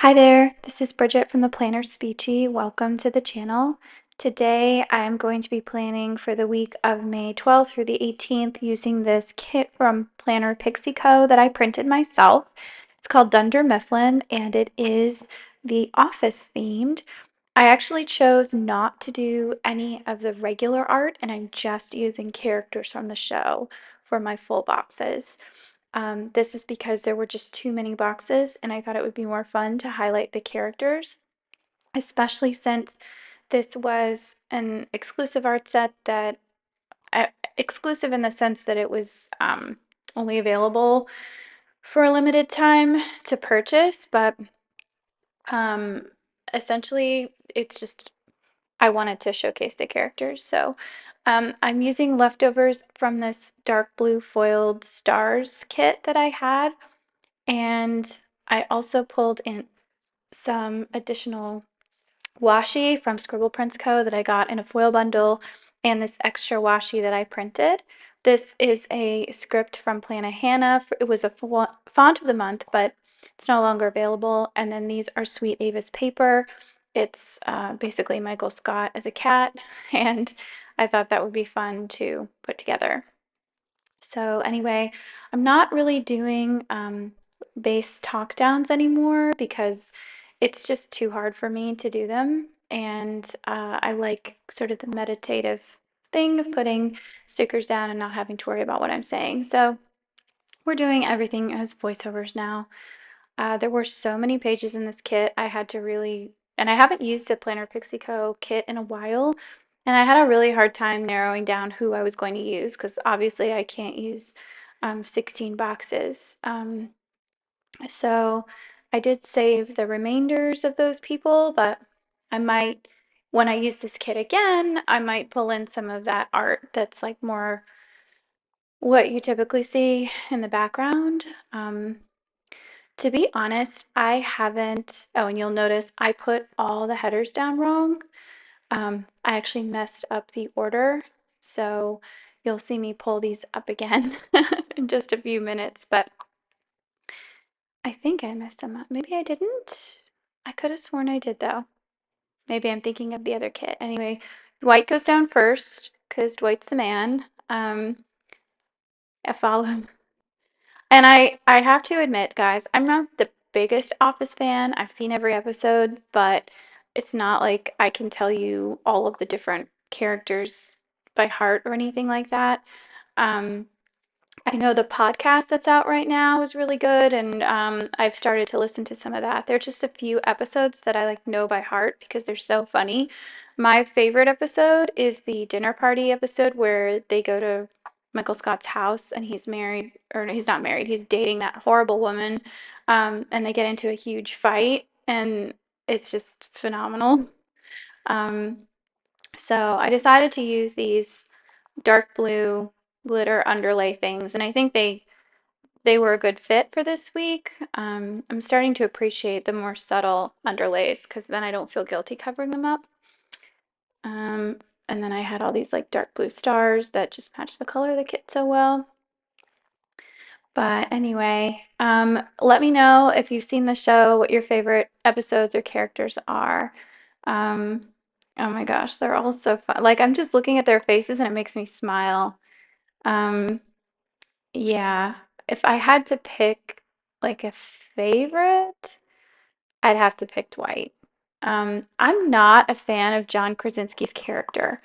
Hi there, this is Bridget from the Planner Speechy. Welcome to the channel. Today I'm going to be planning for the week of May 12th through the 18th using this kit from Planner Pixie Co. that I printed myself. It's called Dunder Mifflin and it is the office themed. I actually chose not to do any of the regular art and I'm just using characters from the show for my full boxes. This is because there were just too many boxes, and I thought it would be more fun to highlight the characters, especially since this was an exclusive art set that uh, exclusive in the sense that it was only available for a limited time to purchase, but um, essentially it's just I wanted to showcase the characters. So I'm using leftovers from this dark blue foiled stars kit that I had. And I also pulled in some additional washi from Scribble Prints Co. that I got in a foil bundle and this extra washi that I printed. This is a script from Plana Hannah. It was a font of the month, but it's no longer available. And then these are Sweet Avis paper. It's basically Michael Scott as a cat, and I thought that would be fun to put together. So anyway, I'm not really doing base talk downs anymore because it's just too hard for me to do them. And I like sort of the meditative thing of putting stickers down and not having to worry about what I'm saying. So we're doing everything as voiceovers now. There were so many pages in this kit. I had to really, and I haven't used a Planner Pixie Co. kit in a while, and I had a really hard time narrowing down who I was going to use because obviously I can't use 16 boxes. So I did save the remainders of those people, but I might, when I use this kit again, I might pull in some of that art that's like more what you typically see in the background. To be honest, I haven't. Oh, and you'll notice I put all the headers down wrong. I actually messed up the order, so you'll see me pull these up again in just a few minutes, but I think I messed them up. Maybe I didn't. I could have sworn I did, though. Maybe I'm thinking of the other kit. Anyway, Dwight goes down first because Dwight's the man. I follow him. And I have to admit, guys, I'm not the biggest Office fan. I've seen every episode, but it's not like I can tell you all of the different characters by heart or anything like that. Um, I know the podcast that's out right now is really good, and I've started to listen to some of that. There are just a few episodes that I like know by heart because they're so funny. My favorite episode is the dinner party episode where they go to Michael Scott's house and he's married, or no, he's not married, he's dating that horrible woman, and they get into a huge fight, and it's just phenomenal. Um, so I decided to use these dark blue glitter underlay things, and I think they were a good fit for this week. I'm starting to appreciate the more subtle underlays because then I don't feel guilty covering them up. Um, and then I had all these like dark blue stars that just match the color of the kit so well. But anyway, let me know if you've seen the show, what your favorite episodes or characters are. Um, oh my gosh, they're all so fun. Like I'm just looking at their faces and it makes me smile. Um, Yeah, if I had to pick like a favorite, I'd have to pick Dwight. I'm not a fan of John Krasinski's character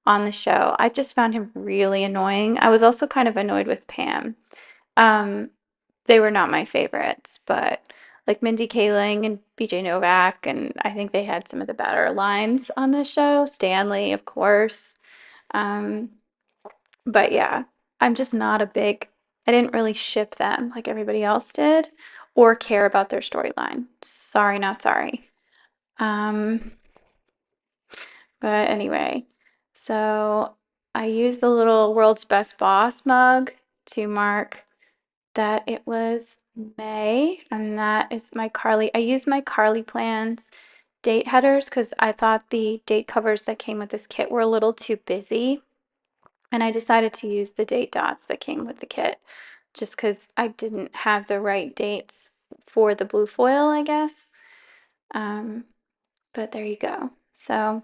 on the show. I just found him really annoying. I was also kind of annoyed with Pam. Um, they were not my favorites, but like Mindy Kaling and BJ Novak, and I think they had some of the better lines on the show. Stanley, of course. Um, but yeah, I'm just not a big I didn't really ship them like everybody else did or care about their storyline. Sorry, not sorry. Um, but anyway, so I used the little World's Best Boss mug to mark that it was May, and that is my Carly. I used my Carly Plans date headers because I thought the date covers that came with this kit were a little too busy. And I decided to use the date dots that came with the kit just because I didn't have the right dates for the blue foil, I guess. But there you go. So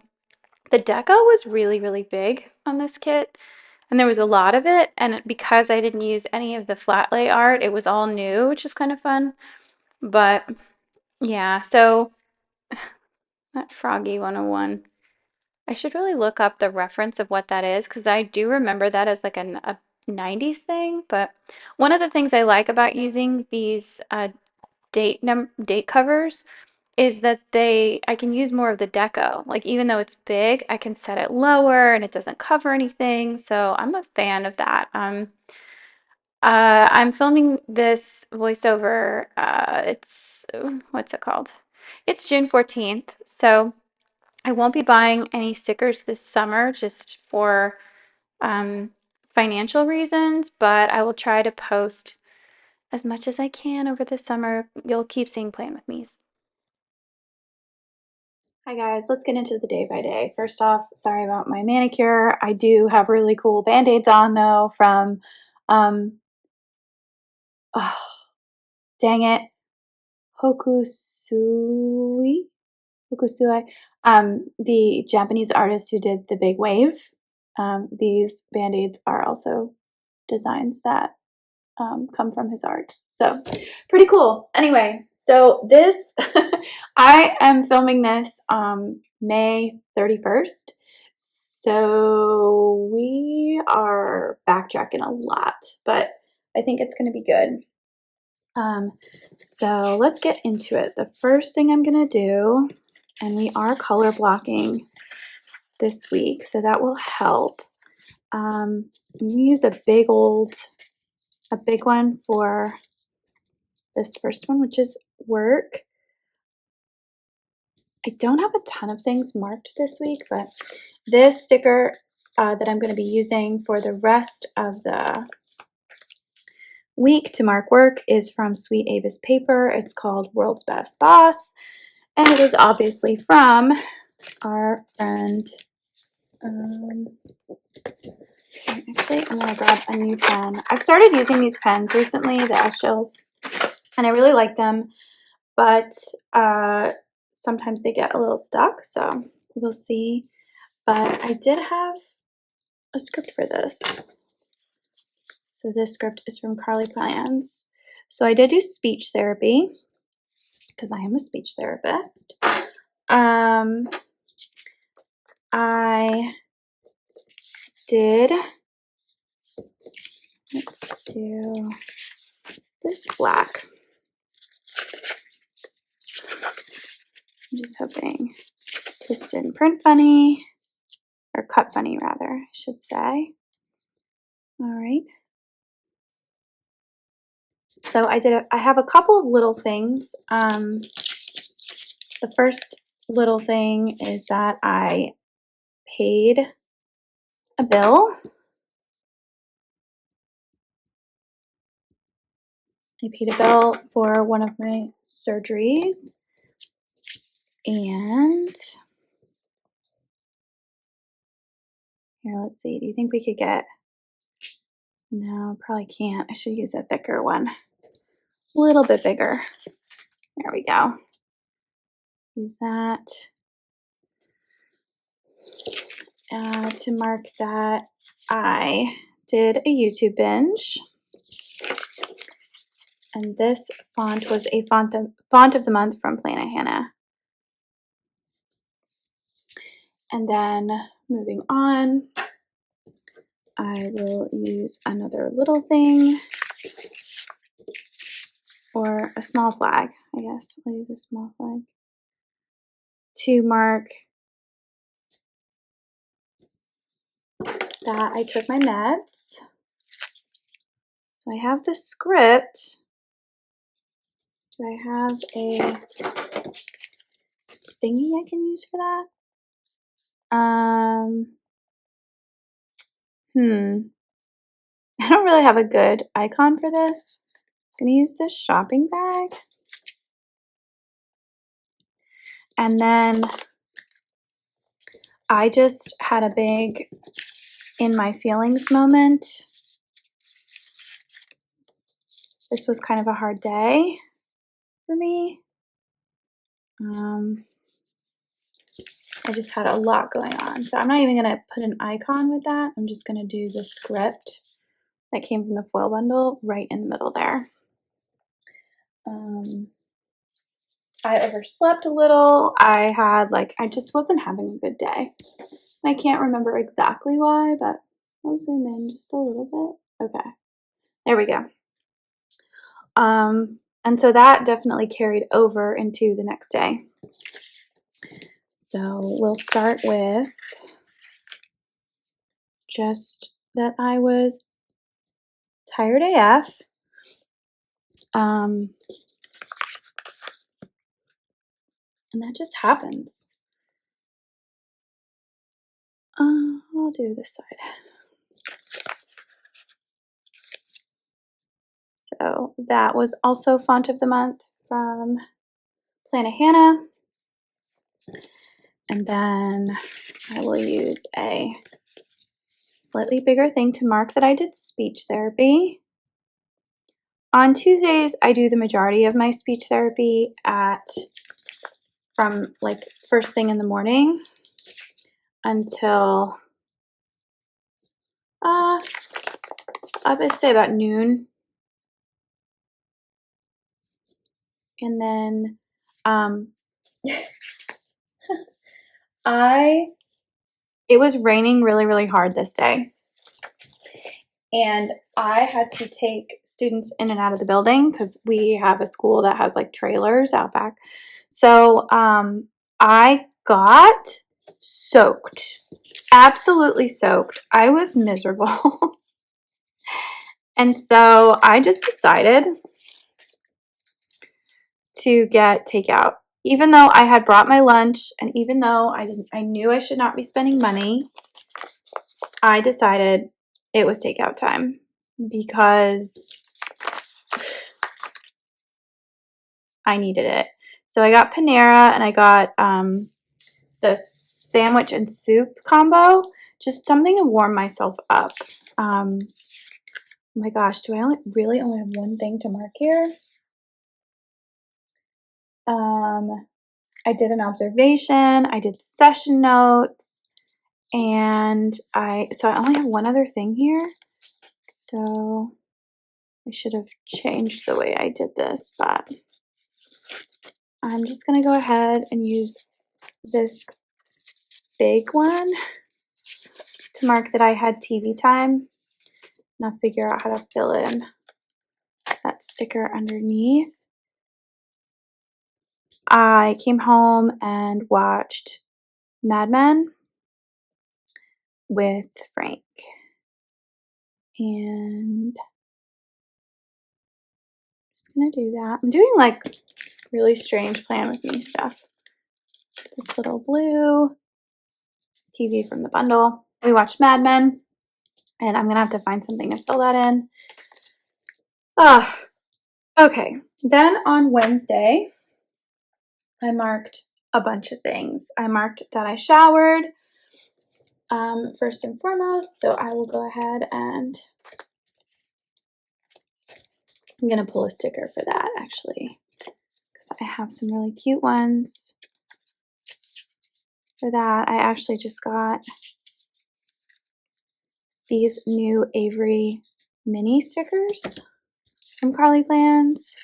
the deco was really, really big on this kit, and there was a lot of it. And because I didn't use any of the flat lay art, it was all new, which is kind of fun. But yeah, so that Froggy 101. I should really look up the reference of what that is because I do remember that as like a 90s thing. But one of the things I like about using these date covers is that I can use more of the deco. Like even though it's big, I can set it lower and it doesn't cover anything. So I'm a fan of that. I'm filming this voiceover. What's it called? It's June 14th. So I won't be buying any stickers this summer just for um, financial reasons, but I will try to post as much as I can over the summer. You'll keep seeing Plan With Me's. Hi guys, let's get into the day by day. First off, sorry about my manicure. I do have really cool band-aids on though from, oh, dang it, Hokusui? Hokusui, the Japanese artist who did the big wave. These band-aids are also designs that come from his art. So pretty cool. Anyway, so this, I am filming this May 31st. So we are backtracking a lot, but I think it's going to be good. So let's get into it. The first thing I'm going to do, and we are color blocking this week, so that will help. We use a big one for this first one, which is work. I don't have a ton of things marked this week, but this sticker that I'm going to be using for the rest of the week to mark work is from Sweet Avis Paper. It's called World's Best Boss, and it is obviously from our friend. Actually, I'm going to grab a new pen. I've started using these pens recently, the S-Gels, and I really like them, but sometimes they get a little stuck, so we'll see. But I did have a script for this. So this script is from Carly Plans. So I did do speech therapy because I am a speech therapist. I did, let's do this black. I'm just hoping this didn't print funny, or cut funny rather, I should say. All right. So I have a couple of little things. The first little thing is that I paid a bill. I paid a bill for one of my surgeries, and here, let's see. Do you think we could get? No, probably can't. I should use a thicker one, a little bit bigger. There we go. Use that to mark that I did a YouTube binge. And this font was a font of the month from Planet Hannah. And then moving on, I will use another little thing, or a small flag, I guess. I'll use a small flag to mark that I took my meds. So I have the script. Do I have a thingy I can use for that? I don't really have a good icon for this. I'm gonna use this shopping bag. And then I just had a big in my feelings moment. This was kind of a hard day for me. I just had a lot going on. So I'm not even going to put an icon with that. I'm just going to do the script that came from the foil bundle right in the middle there. I overslept a little. I just wasn't having a good day. I can't remember exactly why, but I'll zoom in just a little bit. Okay, there we go. And so that definitely carried over into the next day. So we'll start with just that I was tired AF. And that just happens. I'll do this side. So that was also font of the month from Planet Hannah. And then I will use a slightly bigger thing to mark that I did speech therapy. On Tuesdays, I do the majority of my speech therapy from like first thing in the morning until I would say about noon. And then it was raining really, really hard this day. And I had to take students in and out of the building because we have a school that has like trailers out back. So I got soaked, absolutely soaked. I was miserable. And so I just decided to get takeout. Even though I had brought my lunch and even though I knew I should not be spending money, I decided it was takeout time because I needed it. So I got Panera and I got the sandwich and soup combo, just something to warm myself up. Oh my gosh, do I really only have one thing to mark here? I did an observation, I did session notes, and so I only have one other thing here. So I should have changed the way I did this, but I'm just gonna go ahead and use this big one to mark that I had TV time. And I'll figure out how to fill in that sticker underneath. I came home and watched Mad Men with Frank. And I'm just gonna do that. I'm doing like really strange Plan With Me stuff. This little blue TV from the bundle. We watched Mad Men, and I'm gonna have to find something to fill that in. Okay. Then on Wednesday, I marked a bunch of things. I marked that I showered, first and foremost, so I will go ahead and I'm gonna pull a sticker for that actually, because I have some really cute ones for that. I actually just got these new Avery mini stickers from Carly Plans.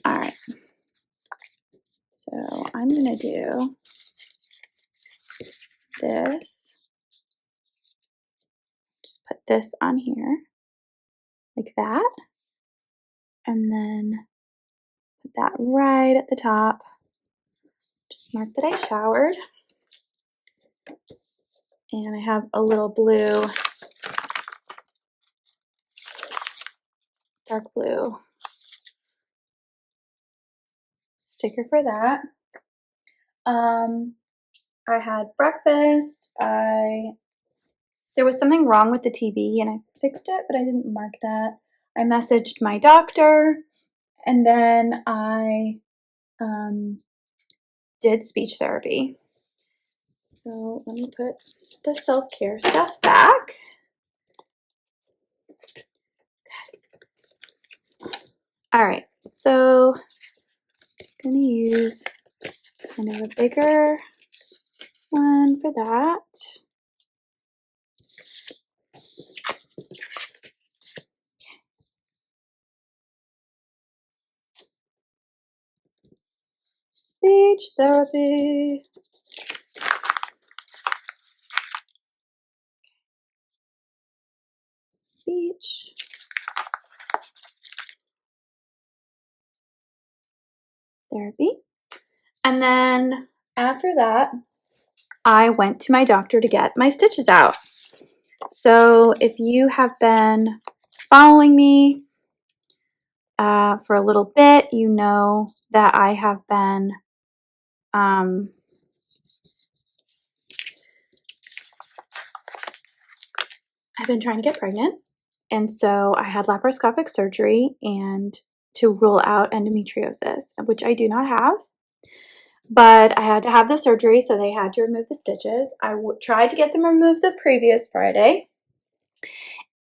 All right, so I'm gonna do this. Just put this on here like that, and then put that right at the top. Just mark that I showered, and I have a little blue, dark blue sticker for that. I had breakfast. There was something wrong with the TV and I fixed it, but I didn't mark that. I messaged my doctor, and then I did speech therapy. So let me put the self-care stuff back. All right, So I'm going to use kind of a bigger one for that. Speech therapy. Speech. Therapy. And then after that, I went to my doctor to get my stitches out. So if you have been following me for a little bit, you know that I have been I've been trying to get pregnant. And so I had laparoscopic surgery and to rule out endometriosis, which I do not have. But I had to have the surgery, so they had to remove the stitches. I tried to get them removed the previous Friday,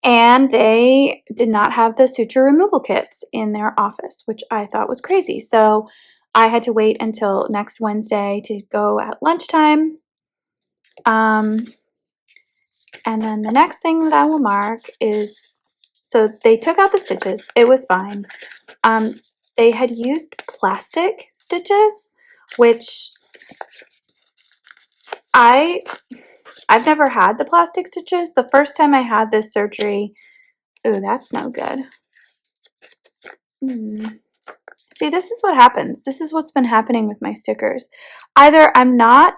and they did not have the suture removal kits in their office, which I thought was crazy. So I had to wait until next Wednesday to go at lunchtime. And then the next thing that I will mark is, so they took out the stitches. It was fine. They had used plastic stitches, which I've never had the plastic stitches. The first time I had this surgery, oh, that's no good. See, this is what happens. This is what's been happening with my stickers. Either I'm not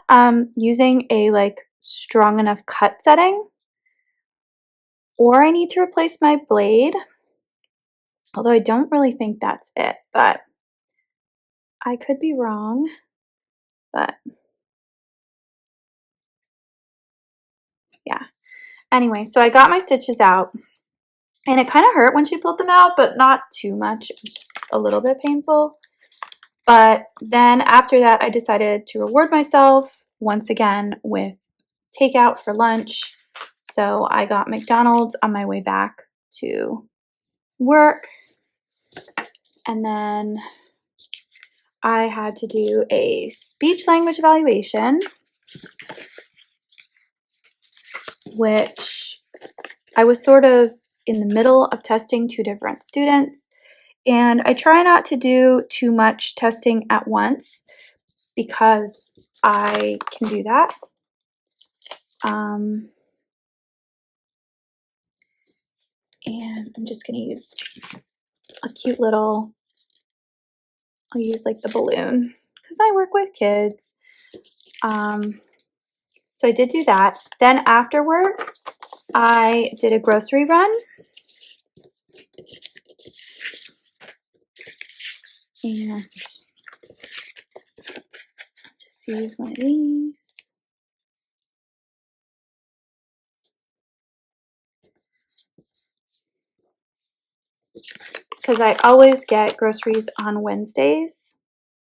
using a like strong enough cut setting, or I need to replace my blade. Although I don't really think that's it, but I could be wrong. But yeah. Anyway, so I got my stitches out, and it kind of hurt when she pulled them out, but not too much. It was just a little bit painful. But then after that, I decided to reward myself once again with takeout for lunch. So I got McDonald's on my way back to work. And then I had to do a speech language evaluation, which I was sort of in the middle of testing 2 different students. And I try not to do too much testing at once because I can do that. And I'm just going to use a cute little, I'll use like the balloon because I work with kids. So I did do that. Then after work, I did a grocery run. And I'll just use one of these. Because I always get groceries on Wednesdays.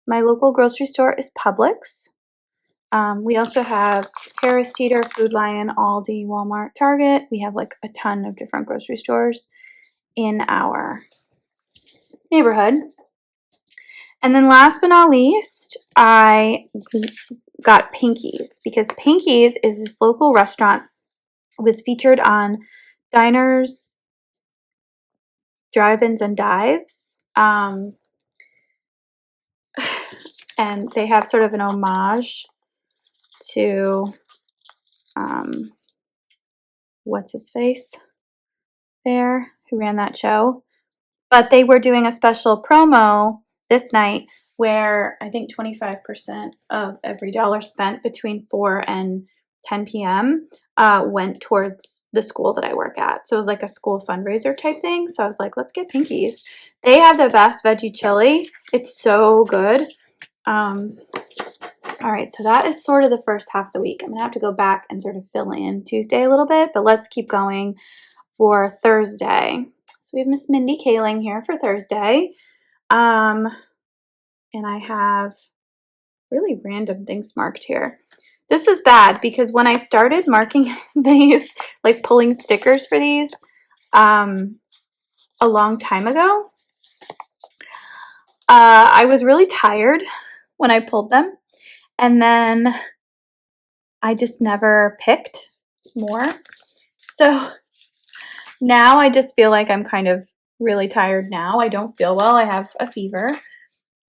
My local grocery store is Publix. We also have Harris Teeter, Food Lion, Aldi, Walmart, Target. We have like a ton of different grocery stores in our neighborhood. And then last but not least, I got Pinky's because Pinky's is this local restaurant. It was featured on Diners, Drive-ins, and Dives. And they have sort of an homage to what's his face there, who ran that show. But they were doing a special promo this night where I think 25% of every dollar spent between 4 and 10 p.m. Went towards the school that I work at. So it was like a school fundraiser type thing. So I was like, let's get Pinky's. They have the best veggie chili. It's so good. All right, so that is sort of the first half of the week. I'm going to have to go back and sort of fill in Tuesday a little bit, but let's keep going for Thursday. So we have Miss Mindy Kaling here for Thursday. And I have really random things marked here. This is bad because when I started marking these, like pulling stickers for these, a long time ago, I was really tired when I pulled them, and then I just never picked more. So now I just feel like I'm kind of really tired now. I don't feel well. I have a fever,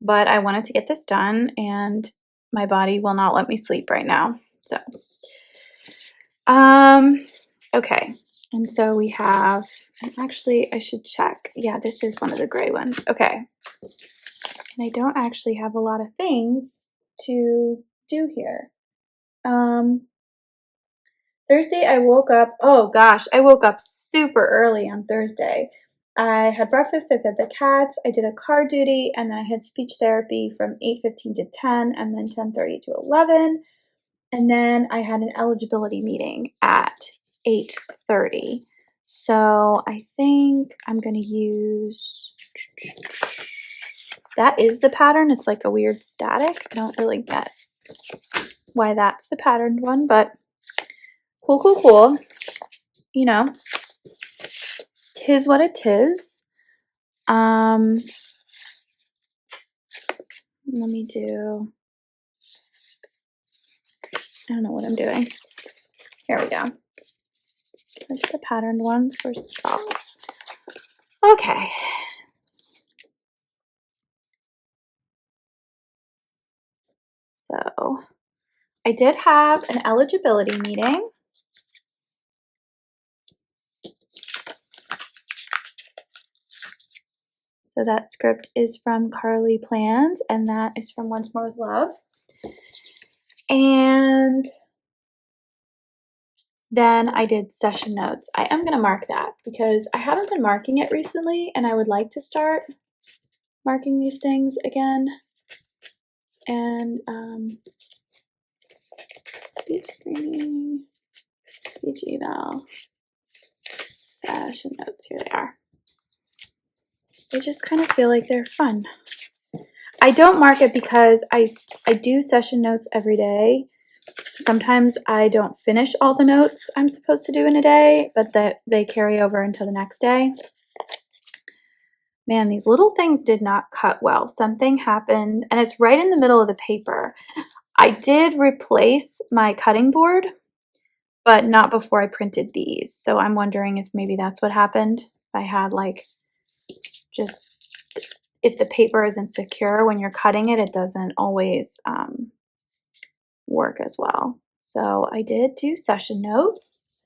but I wanted to get this done, and my body will not let me sleep right now. So, okay. And so we have, and actually I should check. Yeah, this is one of the gray ones. Okay. And I don't actually have a lot of things to do here. Thursday, I woke up, oh gosh, I woke up super early on Thursday. I had breakfast, I fed the cats, I did a car duty, and then I had speech therapy from 8:15 to 10, and then 10:30 to 11. And then I had an eligibility meeting at 8:30. So I think I'm going to use, that is the pattern. It's like a weird static. I don't really get why that's the patterned one, but cool, cool, cool. You know, tis what it is. Let me do, I don't know what I'm doing. Here we go. That's the patterned ones. Where's the socks? Okay. So I did have an eligibility meeting. So that script is from Carly Plans, and that is from Once More with Love. And then I did session notes. I am going to mark that because I haven't been marking it recently, and I would like to start marking these things again. And speech screening, speech eval, session notes. Here they are. They just kind of feel like they're fun. I don't mark it because I do session notes every day. Sometimes I don't finish all the notes I'm supposed to do in a day, but that they carry over until the next day. Man, these little things did not cut well. Something happened, and it's right in the middle of the paper. I did replace my cutting board, but not before I printed these. So I'm wondering if maybe that's what happened. I had like just, if the paper isn't secure when you're cutting it, it doesn't always work as well. So I did do session notes,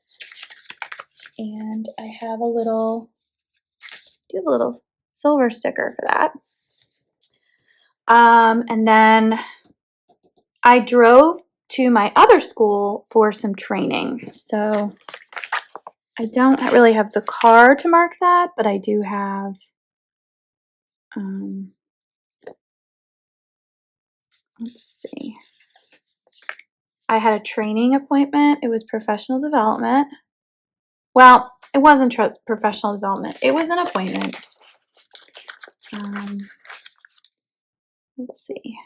and I have a little silver sticker for that. And then I drove to my other school for some training. So I don't really have the car to mark that, but I do have, let's see. I had a training appointment. It was professional development. Well, it wasn't professional development. It was an appointment. Let's see.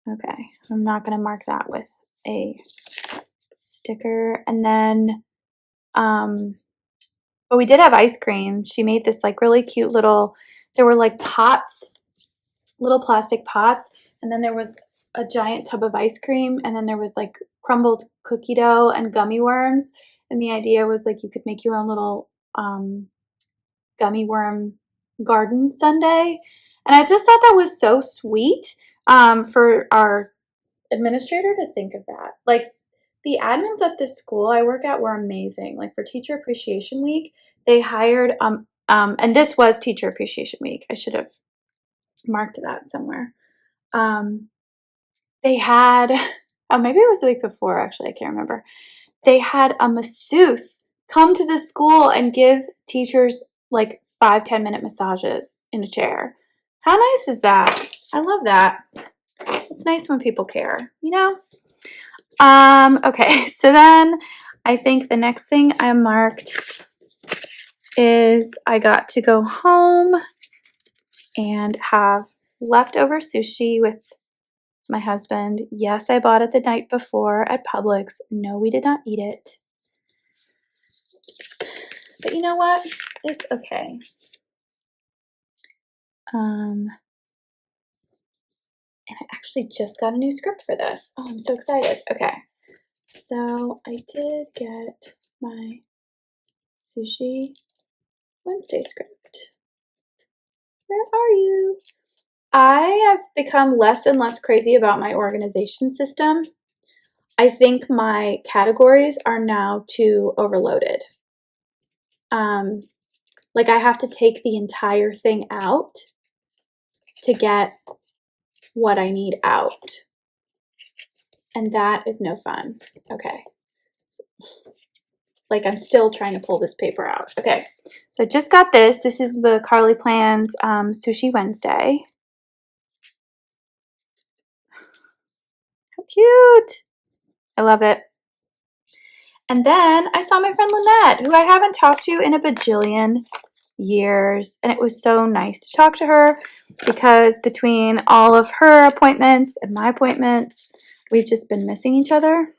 Okay, I'm not going to mark that with a sticker. And then, but we did have ice cream. She made this like really cute little, there were like pots, little plastic pots, and then there was a giant tub of ice cream, and then there was like crumbled cookie dough and gummy worms. And the idea was like you could make your own little gummy worm garden sundae. And I just thought that was so sweet for our administrator to think of that. Like the admins at this school I work at were amazing. Like for Teacher Appreciation Week, they hired and this was Teacher Appreciation Week. I should have marked that somewhere. They had, oh, maybe it was the week before, actually, I can't remember. They had a masseuse come to the school and give teachers like 5-10 minute massages in a chair. How nice is that? I love that. It's nice when people care, you know? Okay, so then I think the next thing I marked is I got to go home and have leftover sushi with my husband. Yes, I bought it the night before at Publix. No, we did not eat it. But you know what? It's okay. And I actually just got a new script for this. Oh, I'm so excited. Okay. So I did get my Sushi Wednesday script. Where are you? I have become less and less crazy about my organization system. I think my categories are now too overloaded. Like I have to take the entire thing out to get what I need out. And that is no fun. Okay. Like I'm still trying to pull this paper out. Okay. So I just got this. This is the Carly Plans Sushi Wednesday. How cute. I love it. And then I saw my friend Lynette, who I haven't talked to in a bajillion years. And it was so nice to talk to her because between all of her appointments and my appointments, we've just been missing each other.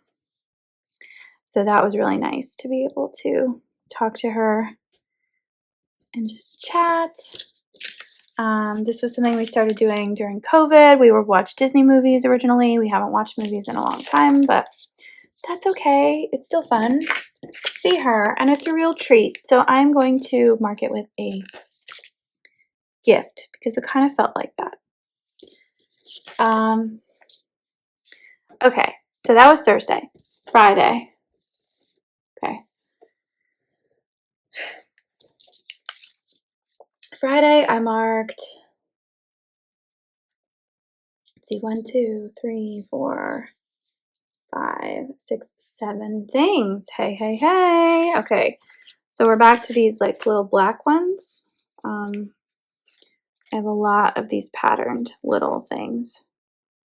So that was really nice to be able to talk to her and just chat. This was something we started doing during COVID. We would watch Disney movies originally. We haven't watched movies in a long time, but that's okay. It's still fun to see her, and it's a real treat. So I'm going to mark it with a gift because it kind of felt like that. Okay, so that was Thursday. Friday. Okay. Friday, I marked, let's see, 1, 2, 3, 4, 5, 6, 7 things. Hey, hey, hey. Okay, so we're back to these like little black ones. I have a lot of these patterned little things.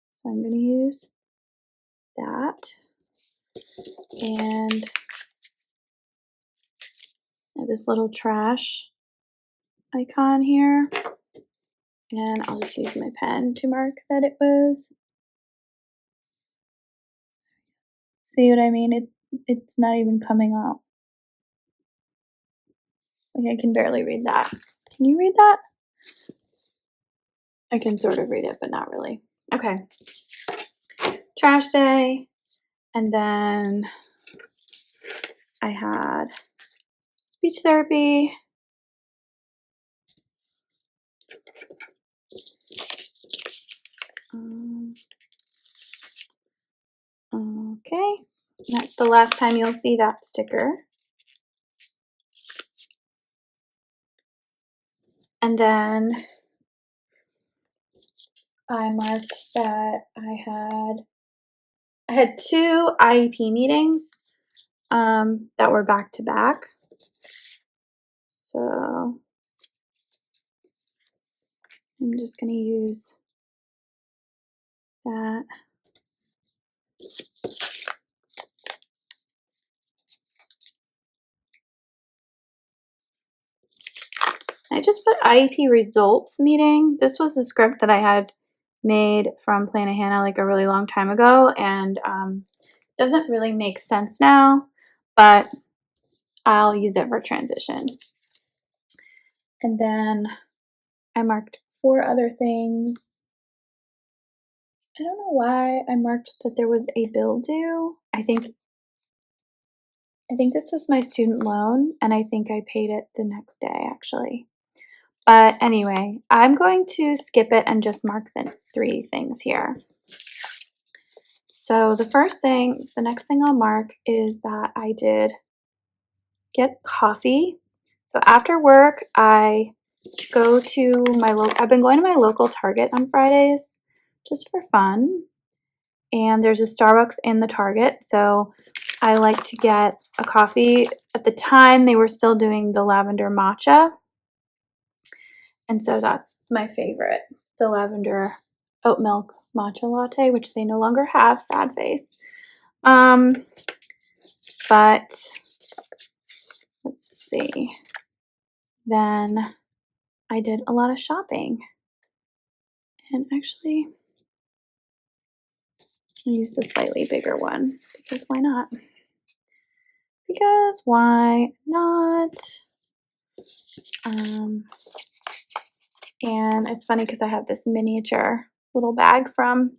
So I'm going to use that. And this little trash icon here. And I'll just use my pen to mark that it was. See what I mean? It's not even coming up. Like I can barely read that. Can you read that? I can sort of read it, but not really. Okay. Trash day. And then I had speech therapy. Okay. That's the last time you'll see that sticker. And then I marked that I had 2 IEP meetings that were back to back. So I'm just going to use that. I just put IEP results meeting. This was a script that I had made from Plan a Hannah like a really long time ago, and doesn't really make sense now, but I'll use it for transition. And then I marked 4 other things. I don't know why I marked that there was a bill due. I think this was my student loan, and I think I paid it the next day actually. But anyway, I'm going to skip it and just mark the 3 things here. So the next thing I'll mark is that I did get coffee. So after work, I go to I've been going to my local Target on Fridays just for fun. And there's a Starbucks in the Target, so I like to get a coffee. At the time, they were still doing the lavender matcha. And so that's my favorite, the lavender oat milk matcha latte, which they no longer have, sad face. But let's see. Then I did a lot of shopping. And actually, I'll use the slightly bigger one because why not? Because why not? And it's funny because I have this miniature little bag from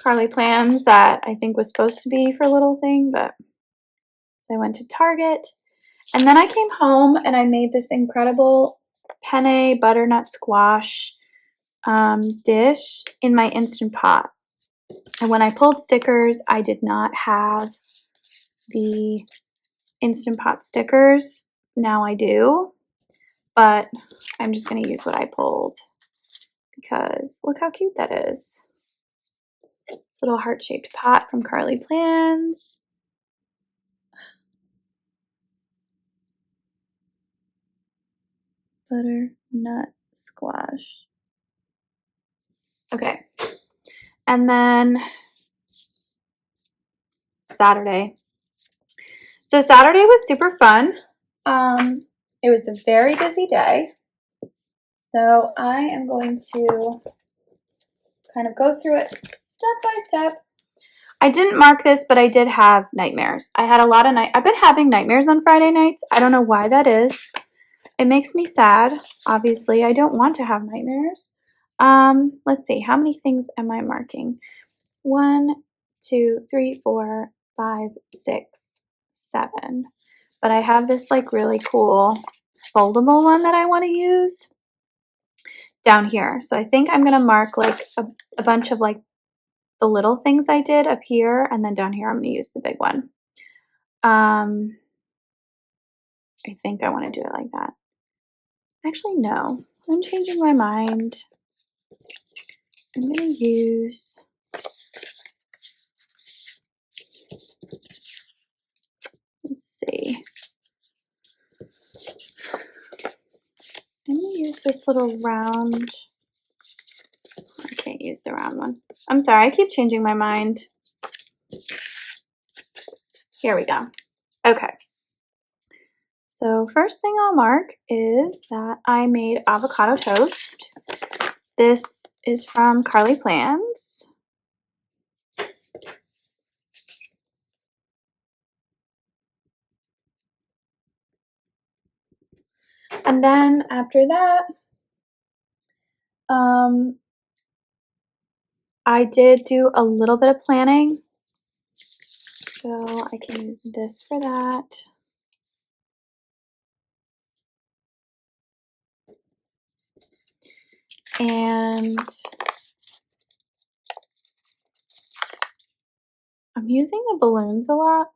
Carly Plans that I think was supposed to be for a little thing, but so I went to Target. And then I came home and I made this incredible penne butternut squash dish in my Instant Pot. And when I pulled stickers, I did not have the Instant Pot stickers. Now I do, but I'm just going to use what I pulled because look how cute that is. This little heart-shaped pot from Carly Plans. Butternut squash. Okay. And then Saturday. So Saturday was super fun. It was a very busy day. So I am going to kind of go through it step by step. I didn't mark this, but I did have nightmares. I had a lot of I've been having nightmares on Friday nights. I don't know why that is. It makes me sad. Obviously, I don't want to have nightmares. Let's see. How many things am I marking? 1, 2, 3, 4, 5, 6, 7. But I have this like really cool foldable one that I want to use down here. So I think I'm going to mark like a bunch of like the little things I did up here, and then down here I'm going to use the big one. I think I want to do it like that. Actually, no. I'm changing my mind. I'm going to use... Let's see. I'm going to use this little round... I can't use the round one. I'm sorry, I keep changing my mind. Here we go. Okay. So first thing I'll mark is that I made avocado toast. This is from Carly Plans. And then after that, I did do a little bit of planning. So I can use this for that. And I'm using the balloons a lot,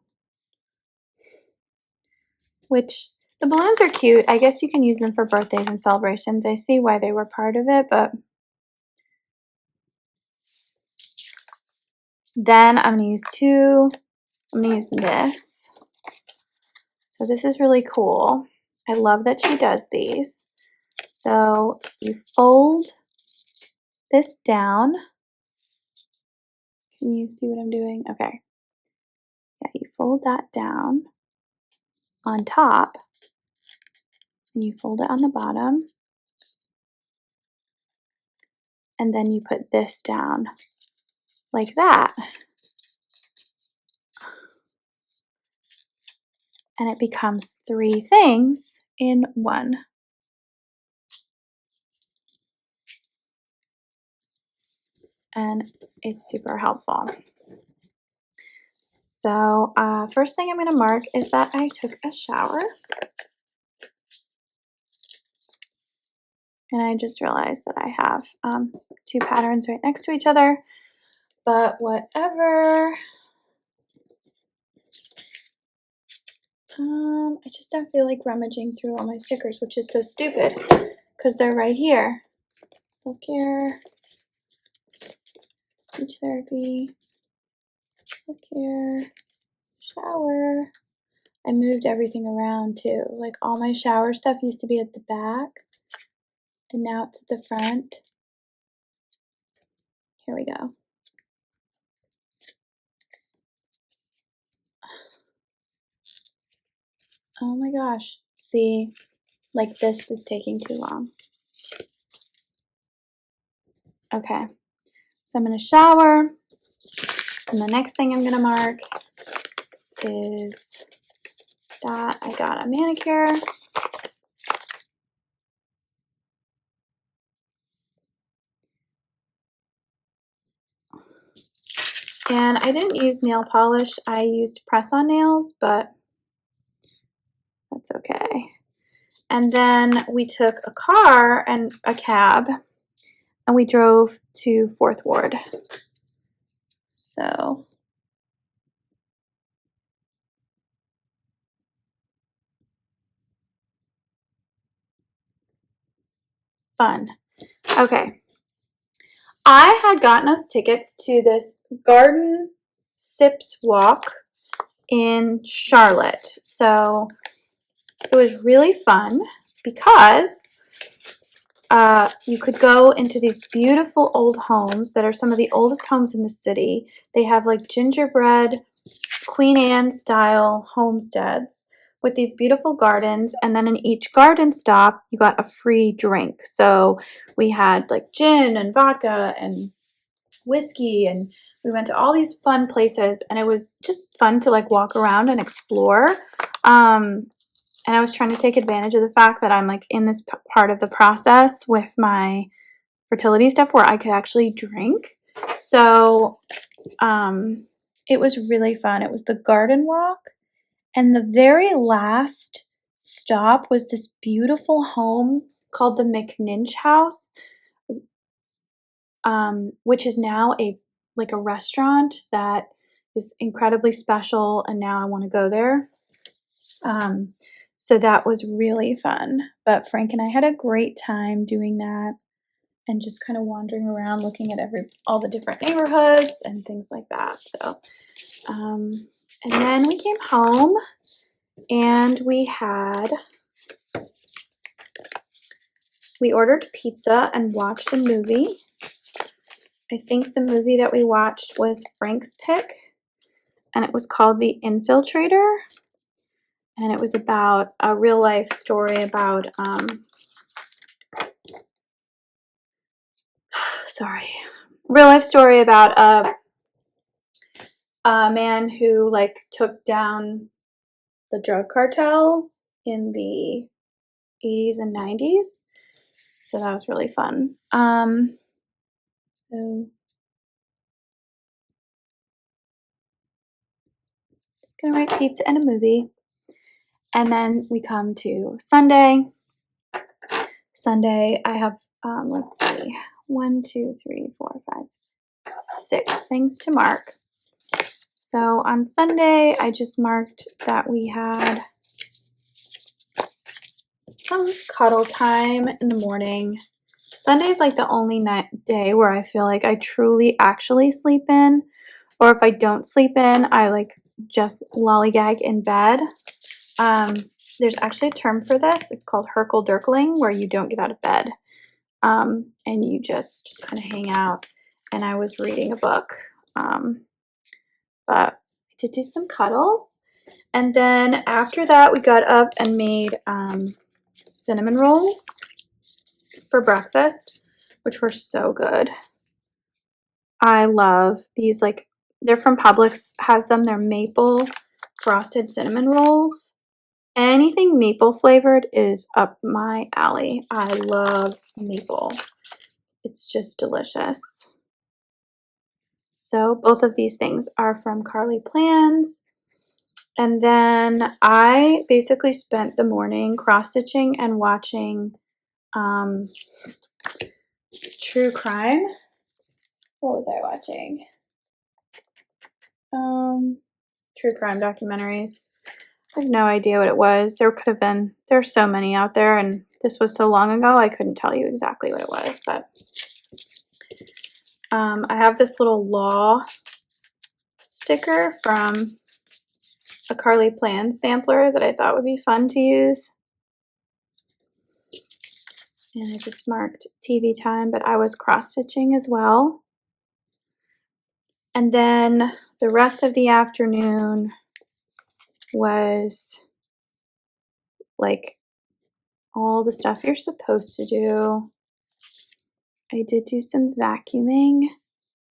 which the balloons are cute. I guess you can use them for birthdays and celebrations. I see why they were part of it, but then I'm going to use I'm going to use this. So this is really cool. I love that she does these. So you fold this down. Can you see what I'm doing? Okay. Yeah, you fold that down on top, and you fold it on the bottom, and then you put this down like that. And it becomes 3 things in one. And it's super helpful. So first thing I'm going to mark is that I took a shower. And I just realized that I have 2 patterns right next to each other. But whatever. I just don't feel like rummaging through all my stickers, which is so stupid because they're right here. Self-care, speech therapy, self-care, shower. I moved everything around too. Like all my shower stuff used to be at the back, and now it's at the front. Here we go. Oh my gosh. See, like this is taking too long. Okay, so I'm going to shower, and the next thing I'm going to mark is that I got a manicure. And I didn't use nail polish. I used press on nails, but that's okay. And then we took a car and a cab, and we drove to 4th Ward. So fun. Okay. I had gotten us tickets to this garden sips walk in Charlotte. So it was really fun because you could go into these beautiful old homes that are some of the oldest homes in the city. They have like gingerbread, Queen Anne style homesteads with these beautiful gardens. And then in each garden stop, you got a free drink. So we had like gin and vodka and whiskey, and we went to all these fun places, and it was just fun to like walk around and explore. And I was trying to take advantage of the fact that I'm like in this part of the process with my fertility stuff where I could actually drink. So it was really fun. It was the garden walk, and the very last stop was this beautiful home called the McNinch House, which is now a restaurant that is incredibly special, and now I want to go there. So that was really fun. But Frank and I had a great time doing that and just kind of wandering around looking at all the different neighborhoods and things like that. So and then we came home and we ordered pizza and watched a movie. I think the movie that we watched was Frank's pick, and it was called The Infiltrator, and it was about a real life story about a man who like took down the drug cartels in the 80s and 90s. So that was really fun. So just gonna write pizza and a movie. And then we come to Sunday. Sunday, I have, let's see, 1, 2, 3, 4, 5, 6 things to mark. So on Sunday, I just marked that we had some cuddle time in the morning. Sunday is like the only day where I feel like I truly actually sleep in, or if I don't sleep in, I like just lollygag in bed. There's actually a term for this. It's called Herkel-Dirkling, where you don't get out of bed and you just kind of hang out. And I was reading a book, but I did do some cuddles. And then after that, we got up and made cinnamon rolls for breakfast, which were so good. I love these, like, they're from Publix, has them. They're maple frosted cinnamon rolls. Anything maple flavored is up my alley. I love maple. It's just delicious. So both of these things are from Carly Plans. And then I basically spent the morning cross-stitching and watching true crime. What was I watching? True crime documentaries. I have no idea what it was. There's so many out there, and this was so long ago, I couldn't tell you exactly what it was, but I have this little law sticker from a Carly Plans sampler that I thought would be fun to use. And I just marked TV time, but I was cross-stitching as well. And then the rest of the afternoon was like all the stuff you're supposed to do. I did do some vacuuming.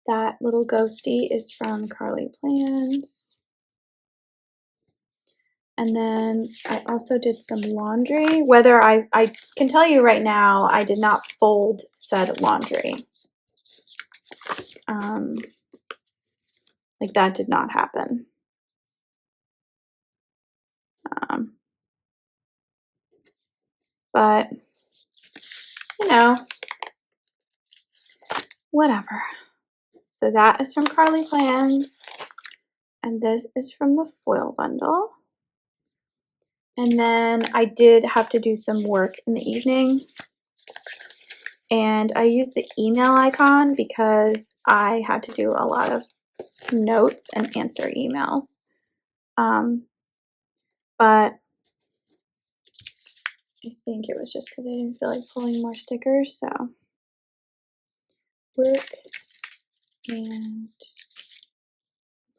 That little ghosty is from Carly Plans. And then I also did some laundry. Whether I can tell you right now, I did not fold said laundry. Like that did not happen. But, you know, whatever. So that is from Carly Plans. And this is from the foil bundle. And then I did have to do some work in the evening. And I used the email icon because I had to do a lot of notes and answer emails. But I think it was just because I didn't feel like pulling more stickers. So work and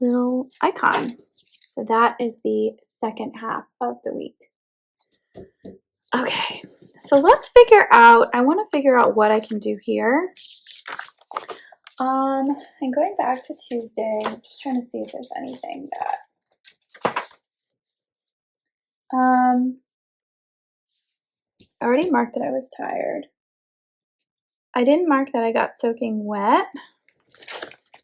little icon. So that is the second half of the week. Okay, so let's figure out, I want to figure out what I can do here. I'm going back to Tuesday, I'm just trying to see if there's anything that, I already marked that I was tired. I didn't mark that I got soaking wet.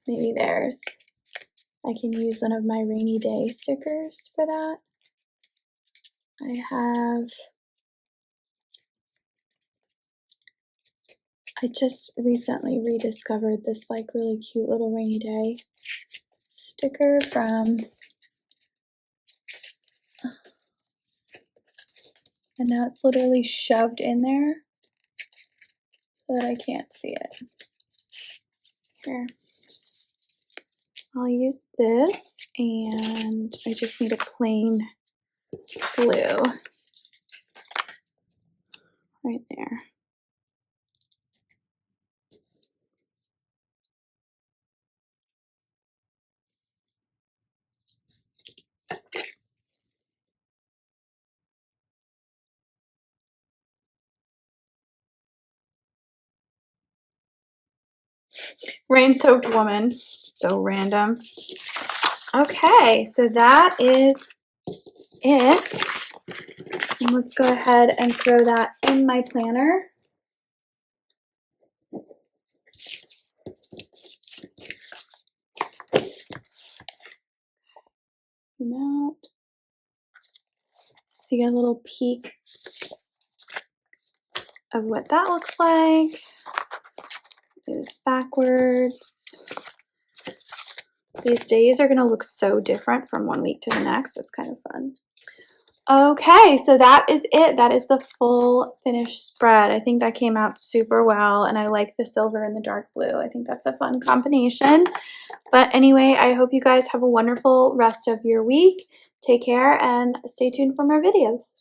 Maybe I can use one of my rainy day stickers for that. I just recently rediscovered this like really cute little rainy day sticker from, and now it's literally shoved in there so that I can't see it. Here, I'll use this, and I just need a plain glue right there. Rain-soaked woman, so random. Okay, so that is it. And let's go ahead and throw that in my planner. Zoom out. So you get a little peek of what that looks like. Do this backwards. These days are going to look so different from one week to the next. It's kind of fun. Okay, so that is it. That is the full finished spread. I think that came out super well, and I like the silver and the dark blue. I think that's a fun combination. But anyway, I hope you guys have a wonderful rest of your week. Take care and stay tuned for more videos.